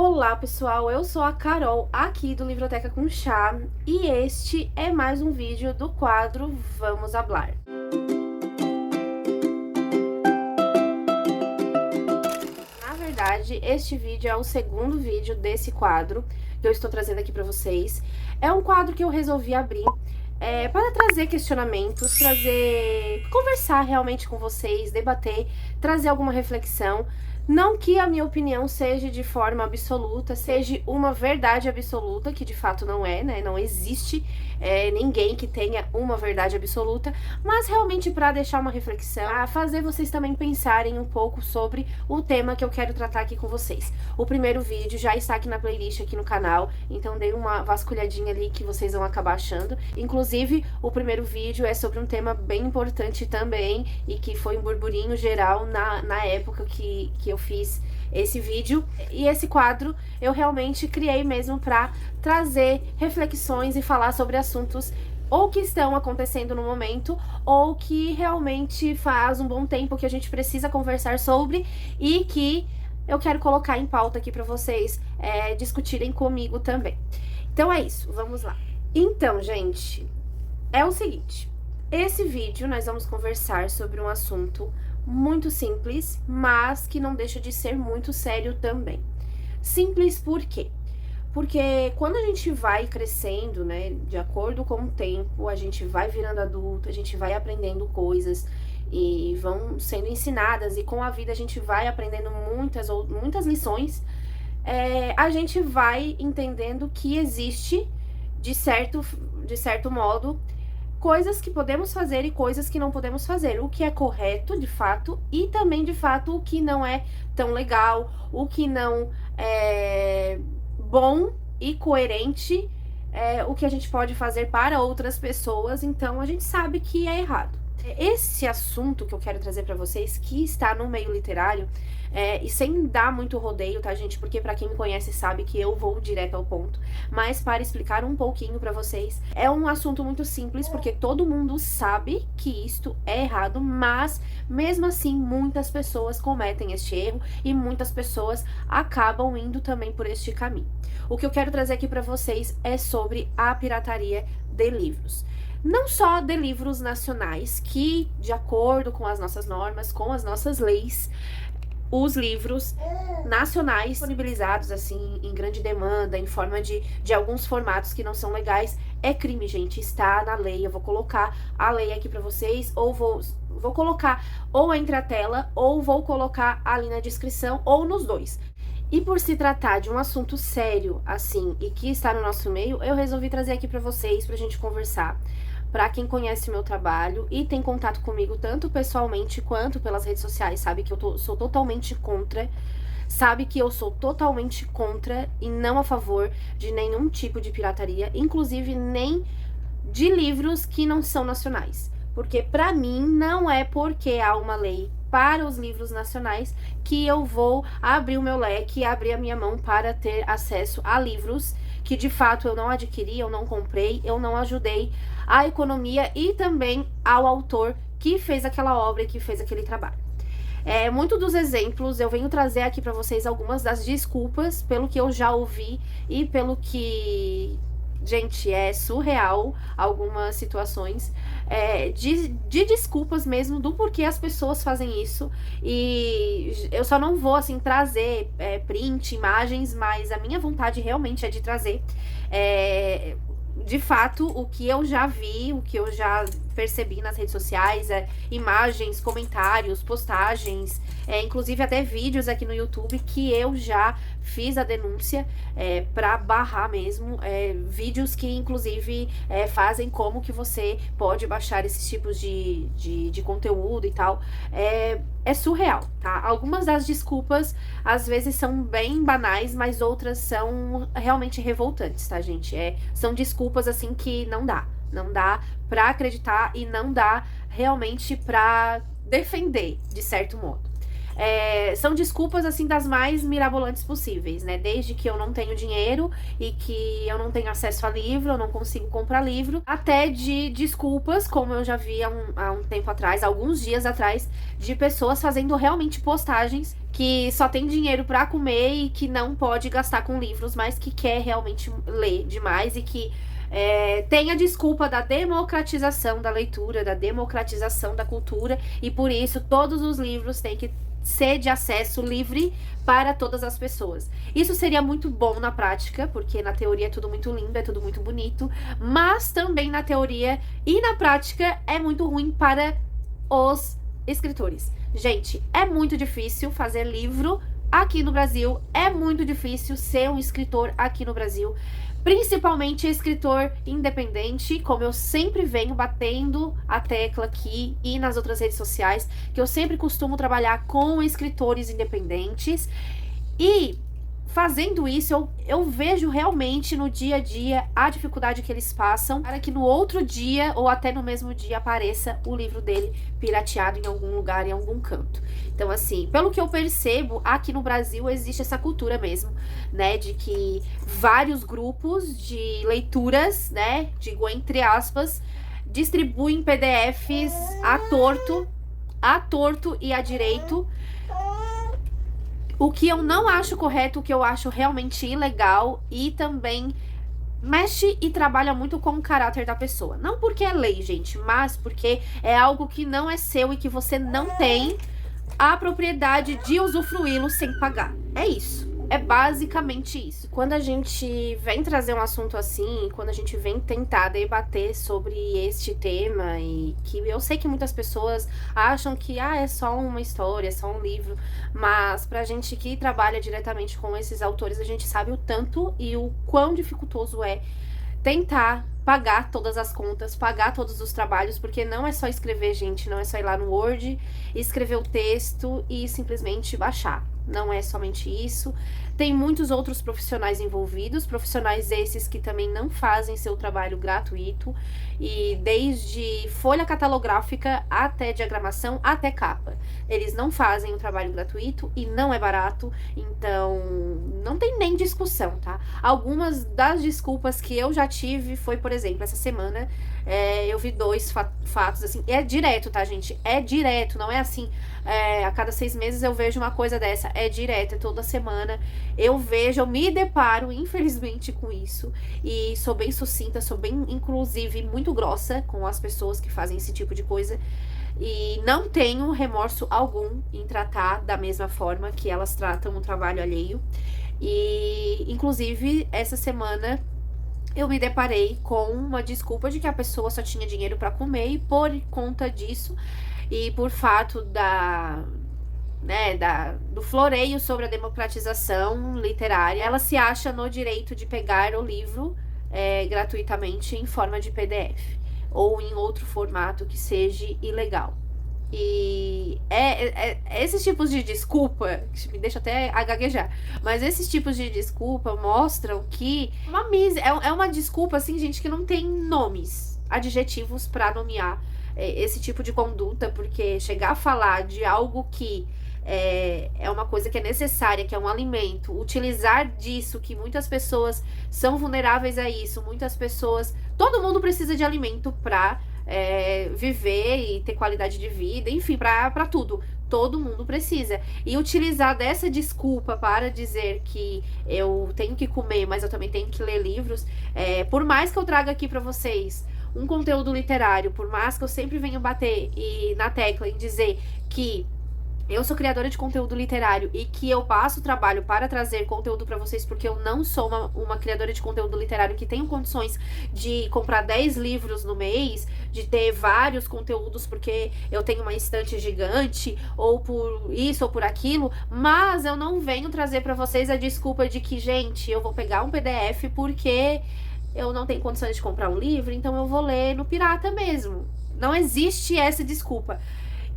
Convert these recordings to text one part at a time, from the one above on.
Olá pessoal, eu sou a Carol, aqui do Livroteca com Chá, e este é mais um vídeo do quadro Vamos Hablar. Na verdade, este vídeo é o segundo vídeo desse quadro que eu estou trazendo aqui pra vocês. É um quadro que eu resolvi abrir para trazer questionamentos, conversar realmente com vocês, debater, trazer alguma reflexão. Não que a minha opinião seja de forma absoluta, seja uma verdade absoluta, que de fato não é, né? Não existe ninguém que tenha uma verdade absoluta, mas realmente para deixar uma reflexão, a fazer vocês também pensarem um pouco sobre o tema que eu quero tratar aqui com vocês. O primeiro vídeo já está aqui na playlist aqui no canal, então dei uma vasculhadinha ali que vocês vão acabar achando. Inclusive, o primeiro vídeo é sobre um tema bem importante também e que foi um burburinho geral na época que eu fiz esse vídeo. E esse quadro eu realmente criei mesmo para trazer reflexões e falar sobre assuntos ou que estão acontecendo no momento, ou que realmente faz um bom tempo que a gente precisa conversar sobre e que eu quero colocar em pauta aqui para vocês discutirem comigo também. Então é isso, vamos lá. Então, gente, é o seguinte, esse vídeo nós vamos conversar sobre um assunto muito simples, mas que não deixa de ser muito sério também. Simples por quê? Porque quando a gente vai crescendo, né, de acordo com o tempo, a gente vai virando adulto, a gente vai aprendendo coisas e vão sendo ensinadas, e com a vida a gente vai aprendendo muitas lições, a gente vai entendendo que existe, de certo modo, coisas que podemos fazer e coisas que não podemos fazer, o que é correto, de fato, e também, de fato, o que não é tão legal, o que não é bom e coerente, o que a gente pode fazer para outras pessoas, então a gente sabe que é errado. Esse assunto que eu quero trazer para vocês, que está no meio literário, e sem dar muito rodeio, tá, gente? Porque pra quem me conhece sabe que eu vou direto ao ponto. Mas para explicar um pouquinho pra vocês, é um assunto muito simples, porque todo mundo sabe que isto é errado, mas mesmo assim muitas pessoas cometem este erro e muitas pessoas acabam indo também por este caminho. O que eu quero trazer aqui pra vocês é sobre a pirataria de livros. Não só de livros nacionais, que, de acordo com as nossas normas, com as nossas leis, os livros nacionais disponibilizados, assim, em grande demanda, em forma de alguns formatos que não são legais, é crime, gente. Está na lei. Eu vou colocar a lei aqui pra vocês, ou vou colocar ou entre a tela, ou vou colocar ali na descrição, ou nos dois. E por se tratar de um assunto sério, assim, e que está no nosso meio, eu resolvi trazer aqui pra vocês, pra gente conversar. Pra quem conhece o meu trabalho e tem contato comigo tanto pessoalmente quanto pelas redes sociais, sabe que eu sou totalmente contra, sabe que eu sou totalmente contra e não a favor de nenhum tipo de pirataria, inclusive nem de livros que não são nacionais. Porque pra mim não é porque há uma lei para os livros nacionais que eu vou abrir o meu leque, abrir a minha mão para ter acesso a livros que de fato eu não adquiri, eu não comprei, eu não ajudei a economia e também ao autor que fez aquela obra e que fez aquele trabalho. Muito dos exemplos, eu venho trazer aqui pra vocês algumas das desculpas pelo que eu já ouvi e pelo que... Gente, é surreal algumas situações de desculpas mesmo do porquê as pessoas fazem isso. E eu só não vou, assim, trazer print, imagens, mas a minha vontade realmente é de trazer de fato o que eu já vi, o que eu já percebi nas redes sociais, imagens, comentários, postagens, inclusive até vídeos aqui no YouTube que eu já fiz a denúncia pra barrar mesmo, vídeos que inclusive fazem como que você pode baixar esses tipos de conteúdo e tal. É surreal, tá? Algumas das desculpas às vezes são bem banais, mas outras são realmente revoltantes, tá, gente? São desculpas assim que não dá pra acreditar e não dá realmente pra defender, de certo modo. são desculpas, assim, das mais mirabolantes possíveis, né? Desde que eu não tenho dinheiro e que eu não tenho acesso a livro, eu não consigo comprar livro, até de desculpas, como eu já vi há um tempo atrás, alguns dias atrás, de pessoas fazendo realmente postagens que só tem dinheiro pra comer e que não pode gastar com livros, mas que quer realmente ler demais e que tem a desculpa da democratização da leitura, da democratização da cultura, e por isso todos os livros têm que ser de acesso livre para todas as pessoas. Isso seria muito bom na prática, porque na teoria é tudo muito lindo, é tudo muito bonito, mas também na teoria e na prática é muito ruim para os escritores. Gente, é muito difícil fazer livro aqui no Brasil, é muito difícil ser um escritor aqui no Brasil, principalmente escritor independente, como eu sempre venho batendo a tecla aqui e nas outras redes sociais, que eu sempre costumo trabalhar com escritores independentes, e fazendo isso, eu vejo realmente no dia a dia a dificuldade que eles passam para que no outro dia, ou até no mesmo dia, apareça o livro dele pirateado em algum lugar, em algum canto. Então, assim, pelo que eu percebo, aqui no Brasil existe essa cultura mesmo, né, de que vários grupos de leituras, né, digo entre aspas, distribuem PDFs à torto e à direito, o que eu não acho correto, o que eu acho realmente ilegal, e também mexe e trabalha muito com o caráter da pessoa. Não porque é lei, gente, mas porque é algo que não é seu e que você não tem a propriedade de usufruí-lo sem pagar. É isso. É basicamente isso. Quando a gente vem trazer um assunto assim, quando a gente vem tentar debater sobre este tema, e que eu sei que muitas pessoas acham que é só uma história, é só um livro, mas pra gente que trabalha diretamente com esses autores, a gente sabe o tanto e o quão dificultoso é tentar pagar todas as contas, pagar todos os trabalhos, porque não é só escrever, gente, não é só ir lá no Word, escrever o texto e simplesmente baixar. Não é somente isso. Tem muitos outros profissionais envolvidos, profissionais esses que também não fazem seu trabalho gratuito, e desde folha catalográfica até diagramação, até capa. Eles não fazem o trabalho gratuito e não é barato, então não tem nem discussão, tá? Algumas das desculpas que eu já tive foi, por exemplo, essa semana eu vi 2 fatos, assim, é direto, tá, gente? É direto, não é assim, a cada 6 meses eu vejo uma coisa dessa, é direto, é toda semana. Eu me deparo, infelizmente, com isso, e sou bem sucinta, sou bem, inclusive, muito grossa com as pessoas que fazem esse tipo de coisa, e não tenho remorso algum em tratar da mesma forma que elas tratam o trabalho alheio. E, inclusive, essa semana eu me deparei com uma desculpa de que a pessoa só tinha dinheiro para comer, e por conta disso, e por fato do floreio sobre a democratização literária, ela se acha no direito de pegar o livro gratuitamente em forma de PDF ou em outro formato que seja ilegal. E esses tipos de desculpa, que me deixa até a gaguejar, mas esses tipos de desculpa mostram que é uma desculpa, assim, gente, que não tem nomes, adjetivos para nomear esse tipo de conduta, porque chegar a falar de algo que é uma coisa que é necessária, que é um alimento, utilizar disso, que muitas pessoas são vulneráveis a isso, todo mundo precisa de alimento para viver e ter qualidade de vida, enfim, para tudo. Todo mundo precisa. E utilizar dessa desculpa para dizer que eu tenho que comer, mas eu também tenho que ler livros, por mais que eu traga aqui para vocês um conteúdo literário, por mais que eu sempre venha bater na tecla em dizer que eu sou criadora de conteúdo literário e que eu passo trabalho para trazer conteúdo para vocês, porque eu não sou uma criadora de conteúdo literário que tenho condições de comprar 10 livros no mês, de ter vários conteúdos porque eu tenho uma estante gigante, ou por isso ou por aquilo, mas eu não venho trazer para vocês a desculpa de que, gente, eu vou pegar um PDF porque eu não tenho condições de comprar um livro, então eu vou ler no pirata mesmo. Não existe essa desculpa.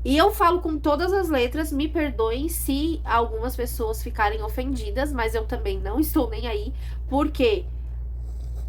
E eu falo com todas as letras, me perdoem se algumas pessoas ficarem ofendidas, mas eu também não estou nem aí, porque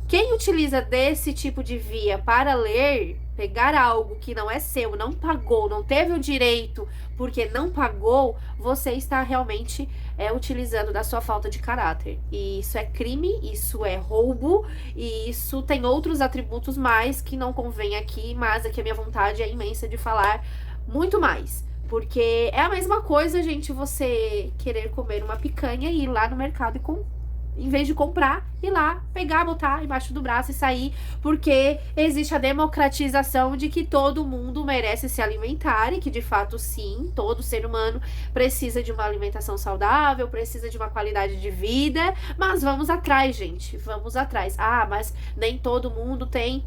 quem utiliza desse tipo de via para ler pegar algo que não é seu, não pagou, não teve o direito porque não pagou, você está realmente utilizando da sua falta de caráter. E isso é crime, isso é roubo, e isso tem outros atributos mais que não convém aqui, mas aqui a minha vontade é imensa de falar muito mais. Porque é a mesma coisa, gente, você querer comer uma picanha e ir lá no mercado e em vez de comprar, ir lá, pegar, botar embaixo do braço e sair, porque existe a democratização de que todo mundo merece se alimentar e que, de fato, sim, todo ser humano precisa de uma alimentação saudável, precisa de uma qualidade de vida, mas vamos atrás, gente, vamos atrás. Ah, mas nem todo mundo tem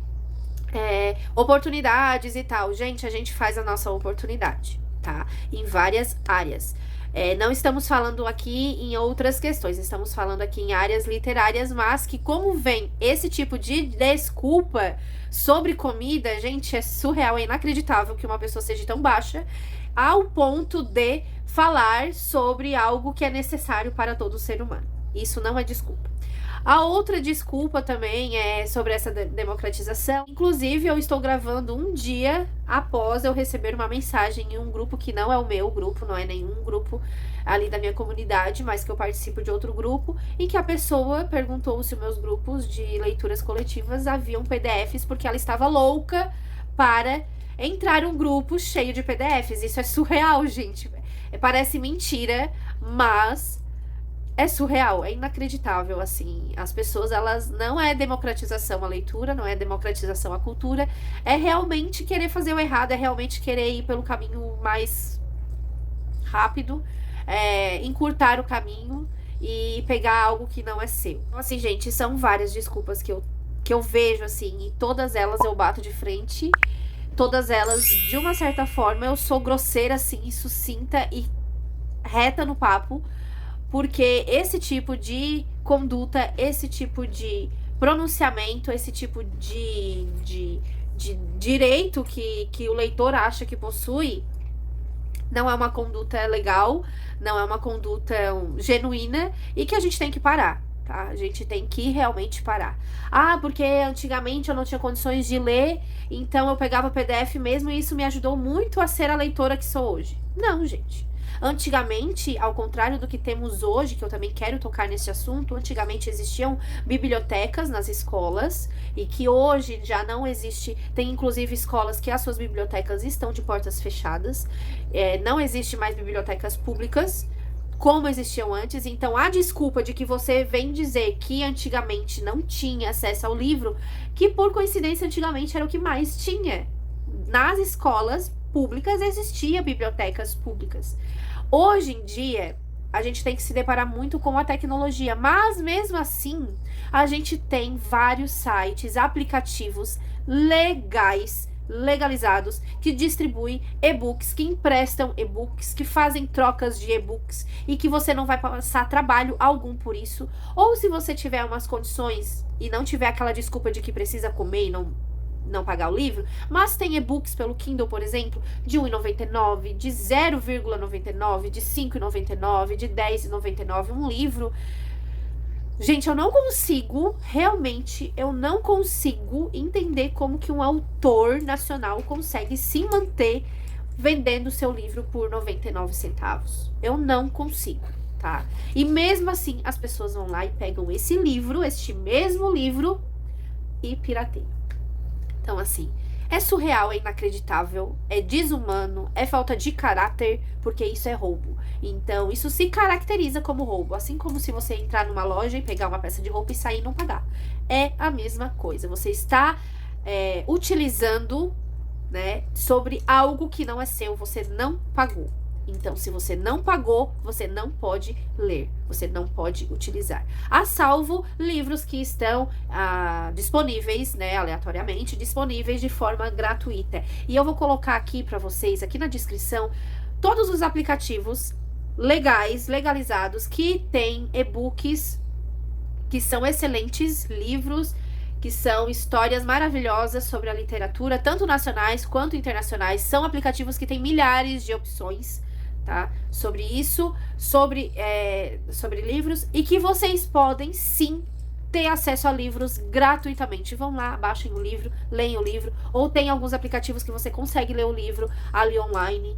oportunidades e tal. Gente, a gente faz a nossa oportunidade, tá? Em várias áreas. Não estamos falando aqui em outras questões, estamos falando aqui em áreas literárias, mas que como vem esse tipo de desculpa sobre comida, gente, é surreal, é inacreditável que uma pessoa seja tão baixa ao ponto de falar sobre algo que é necessário para todo ser humano. Isso não é desculpa. A outra desculpa também é sobre essa democratização. Inclusive, eu estou gravando um dia após eu receber uma mensagem em um grupo que não é o meu grupo, não é nenhum grupo ali da minha comunidade, mas que eu participo de outro grupo, em que a pessoa perguntou se os meus grupos de leituras coletivas haviam PDFs, porque ela estava louca para entrar um grupo cheio de PDFs. Isso é surreal, gente. Parece mentira, mas é surreal, é inacreditável, assim. As pessoas, elas não é democratização a leitura, não é democratização a cultura, é realmente querer fazer o errado, é realmente querer ir pelo caminho mais rápido, encurtar o caminho e pegar algo que não é seu. Então, assim, gente, são várias desculpas que eu vejo, assim, e todas elas eu bato de frente, todas elas, de uma certa forma, eu sou grosseira, assim, sucinta e reta no papo, porque esse tipo de conduta, esse tipo de pronunciamento, esse tipo de direito que o leitor acha que possui, não é uma conduta legal, não é uma conduta genuína e que a gente tem que parar, tá? A gente tem que realmente parar. Ah, porque antigamente eu não tinha condições de ler, então eu pegava PDF mesmo e isso me ajudou muito a ser a leitora que sou hoje. Não, gente. Antigamente, ao contrário do que temos hoje, que eu também quero tocar nesse assunto, antigamente existiam bibliotecas nas escolas e que hoje já não existe. Tem inclusive escolas que as suas bibliotecas estão de portas fechadas, não existe mais bibliotecas públicas como existiam antes. Então a desculpa de que você vem dizer que antigamente não tinha acesso ao livro, que por coincidência antigamente era o que mais tinha. Nas escolas públicas existiam bibliotecas públicas. Hoje em dia, a gente tem que se deparar muito com a tecnologia, mas mesmo assim, a gente tem vários sites, aplicativos legalizados, que distribuem e-books, que emprestam e-books, que fazem trocas de e-books e que você não vai passar trabalho algum por isso. Ou se você tiver umas condições e não tiver aquela desculpa de que precisa comer e não pagar o livro, mas tem e-books pelo Kindle, por exemplo, de R$1,99, de 0,99, de R$5,99, de R$10,99, um livro. Gente, eu não consigo, realmente, eu não consigo entender como que um autor nacional consegue se manter vendendo seu livro por 99 centavos. Eu não consigo, tá? E mesmo assim, as pessoas vão lá e pegam esse livro, este mesmo livro, e pirateiam. Então, assim, é surreal, é inacreditável, é desumano, é falta de caráter, porque isso é roubo. Então, isso se caracteriza como roubo, assim como se você entrar numa loja e pegar uma peça de roupa e sair e não pagar. É a mesma coisa, você está utilizando, né, sobre algo que não é seu, você não pagou. Então, se você não pagou, você não pode ler, você não pode utilizar. A salvo livros que estão disponíveis, né, aleatoriamente, disponíveis de forma gratuita. E eu vou colocar aqui para vocês, aqui na descrição, todos os aplicativos legalizados, que têm e-books, que são excelentes livros, que são histórias maravilhosas sobre a literatura, tanto nacionais quanto internacionais. São aplicativos que têm milhares de opções, tá? Sobre isso, sobre livros, e que vocês podem sim ter acesso a livros gratuitamente. Vão lá, baixem o livro, leiam o livro, ou tem alguns aplicativos que você consegue ler o livro ali online.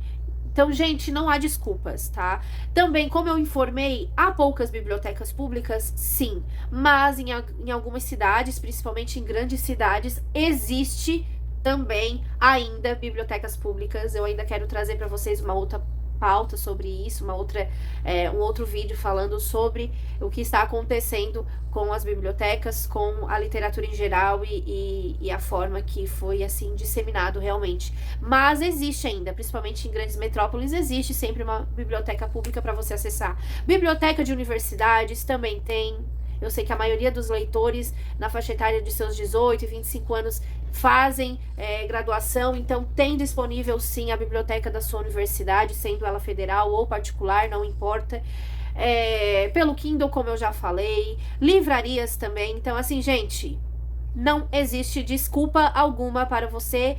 Então, gente, não há desculpas, tá? Também, como eu informei, há poucas bibliotecas públicas, sim, mas em algumas cidades, principalmente em grandes cidades, existe também ainda bibliotecas públicas. Eu ainda quero trazer para vocês uma outra pauta sobre isso, um outro vídeo falando sobre o que está acontecendo com as bibliotecas, com a literatura em geral e a forma que foi assim disseminado realmente. Mas existe ainda, principalmente em grandes metrópoles, existe sempre uma biblioteca pública para você acessar. Biblioteca de universidades também tem. Eu sei que a maioria dos leitores na faixa etária de seus 18 e 25 anos fazem graduação, então tem disponível sim a biblioteca da sua universidade, sendo ela federal ou particular, não importa. Pelo Kindle, como eu já falei, livrarias também. Então, assim, gente, não existe desculpa alguma para você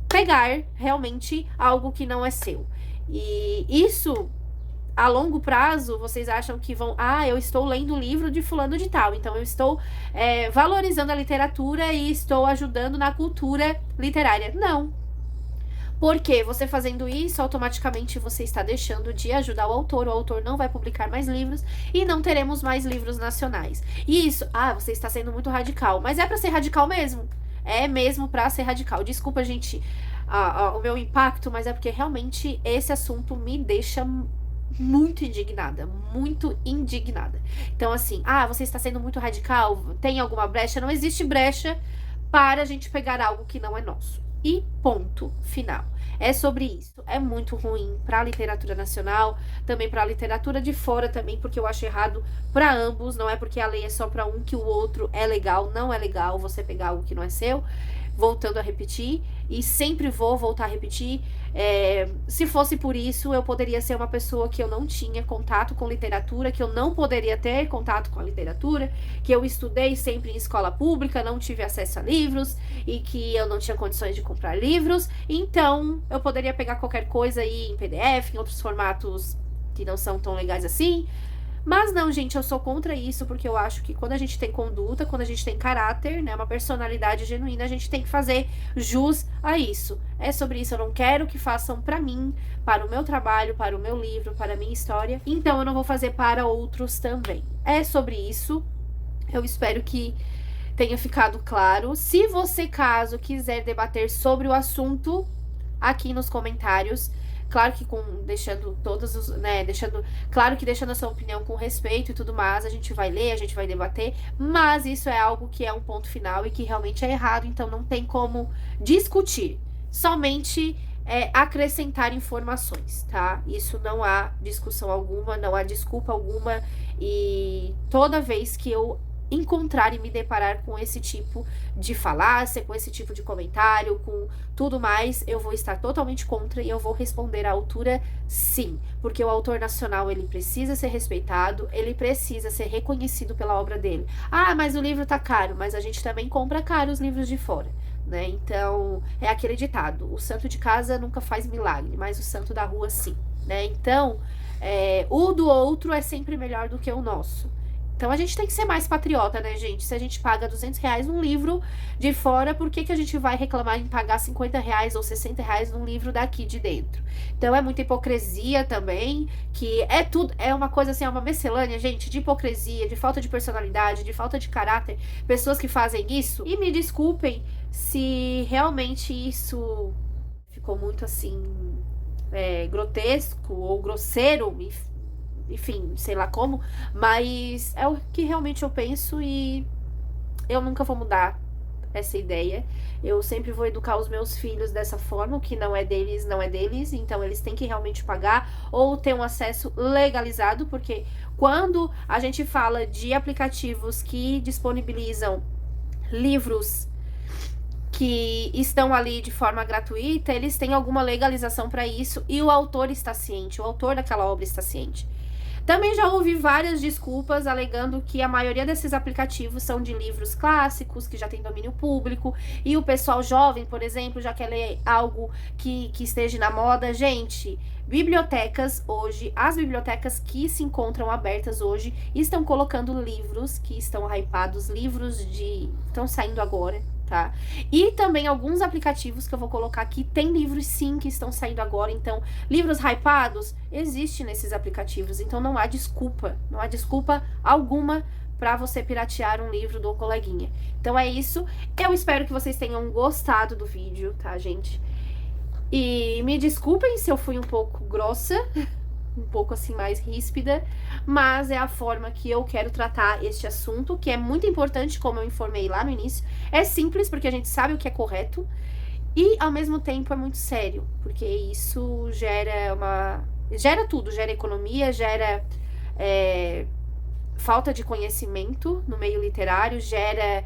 pegar realmente algo que não é seu. E isso, a longo prazo, vocês acham que vão... eu estou lendo o livro de fulano de tal, então eu estou valorizando a literatura e estou ajudando na cultura literária. Não. Porque você fazendo isso, automaticamente você está deixando de ajudar o autor não vai publicar mais livros e não teremos mais livros nacionais. E isso, você está sendo muito radical, mas é para ser radical mesmo. É mesmo para ser radical. Desculpa, gente, o meu impacto, mas é porque realmente esse assunto me deixa muito indignada, muito indignada. Então, assim, você está sendo muito radical, tem alguma brecha? Não existe brecha para a gente pegar algo que não é nosso. E ponto final. É sobre isso. É muito ruim para a literatura nacional, também para a literatura de fora também, porque eu acho errado para ambos. Não é porque a lei é só para um que o outro é legal. Não é legal você pegar algo que não é seu. Voltando a repetir, e sempre vou voltar a repetir, se fosse por isso, eu poderia ser uma pessoa que eu não tinha contato com literatura, que eu não poderia ter contato com a literatura, que eu estudei sempre em escola pública, não tive acesso a livros, e que eu não tinha condições de comprar livros, então eu poderia pegar qualquer coisa aí em PDF, em outros formatos que não são tão legais assim. Mas não, gente, eu sou contra isso, porque eu acho que quando a gente tem conduta, quando a gente tem caráter, né, uma personalidade genuína, a gente tem que fazer jus a isso. É sobre isso, eu não quero que façam pra mim, para o meu trabalho, para o meu livro, para a minha história, então eu não vou fazer para outros também. É sobre isso, eu espero que tenha ficado claro. Se você, caso, quiser debater sobre o assunto, aqui nos comentários, claro que deixando todos os, né, deixando a sua opinião com respeito e tudo mais, a gente vai ler, a gente vai debater, mas isso é algo que é um ponto final e que realmente é errado, então não tem como discutir, somente acrescentar informações, tá? Isso não há discussão alguma, não há desculpa alguma, e toda vez que eu encontrar e me deparar com esse tipo de falácia, com esse tipo de comentário, com tudo mais, eu vou estar totalmente contra e eu vou responder à altura sim, porque o autor nacional, ele precisa ser respeitado, ele precisa ser reconhecido pela obra dele. Mas o livro tá caro, mas a gente também compra caro os livros de fora, né? Então, é aquele ditado, o santo de casa nunca faz milagre, mas o santo da rua sim, né? Então, o do outro é sempre melhor do que o nosso. Então, a gente tem que ser mais patriota, né, gente? Se a gente paga R$200 num livro de fora, por que a gente vai reclamar em pagar R$50 ou R$60 num livro daqui de dentro? Então, é muita hipocrisia também, que é uma coisa assim, é uma miscelânea, gente, de hipocrisia, de falta de personalidade, de falta de caráter, pessoas que fazem isso. E me desculpem se realmente isso ficou muito, assim, grotesco ou grosseiro, enfim, sei lá como, mas é o que realmente eu penso e eu nunca vou mudar essa ideia. Eu sempre vou educar os meus filhos dessa forma, o que não é deles, não é deles, então eles têm que realmente pagar ou ter um acesso legalizado, porque quando a gente fala de aplicativos que disponibilizam livros que estão ali de forma gratuita, eles têm alguma legalização para isso e o autor está ciente, o autor daquela obra está ciente. Também já ouvi várias desculpas alegando que a maioria desses aplicativos são de livros clássicos, que já tem domínio público, e o pessoal jovem, por exemplo, já quer ler algo que esteja na moda. Gente, bibliotecas hoje, as bibliotecas que se encontram abertas hoje, estão colocando livros que estão hypados, estão saindo agora, tá? E também alguns aplicativos que eu vou colocar aqui, tem livros sim que estão saindo agora, então livros hypados existem nesses aplicativos, então não há desculpa alguma para você piratear um livro do coleguinha. Então é isso, eu espero que vocês tenham gostado do vídeo, tá, gente? E me desculpem se eu fui um pouco grossa, um pouco assim mais ríspida, mas é a forma que eu quero tratar este assunto, que é muito importante, como eu informei lá no início. É simples, porque a gente sabe o que é correto, e ao mesmo tempo é muito sério, porque isso gera tudo, gera economia, gera falta de conhecimento no meio literário, gera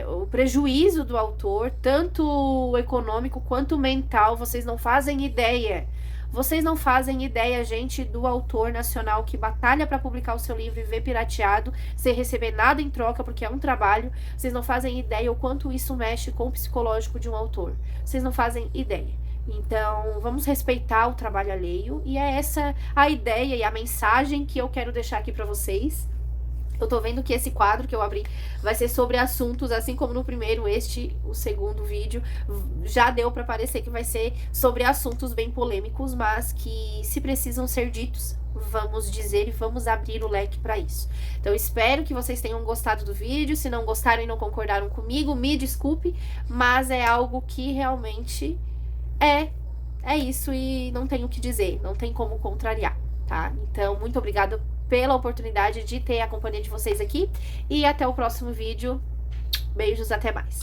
o prejuízo do autor, tanto econômico quanto mental. Vocês não fazem ideia. Vocês não fazem ideia, gente, do autor nacional que batalha para publicar o seu livro e ver pirateado, sem receber nada em troca, porque é um trabalho. Vocês não fazem ideia o quanto isso mexe com o psicológico de um autor. Vocês não fazem ideia. Então, vamos respeitar o trabalho alheio, e é essa a ideia e a mensagem que eu quero deixar aqui para vocês. Eu tô vendo que esse quadro que eu abri vai ser sobre assuntos, assim como no primeiro, o segundo vídeo, já deu pra parecer que vai ser sobre assuntos bem polêmicos, mas que, se precisam ser ditos, vamos dizer e vamos abrir o leque pra isso. Então, espero que vocês tenham gostado do vídeo. Se não gostaram e não concordaram comigo, me desculpe, mas é algo que realmente é isso, e não tenho o que dizer, não tem como contrariar, tá? Então, muito obrigada pela oportunidade de ter a companhia de vocês aqui, e até o próximo vídeo. Beijos, até mais.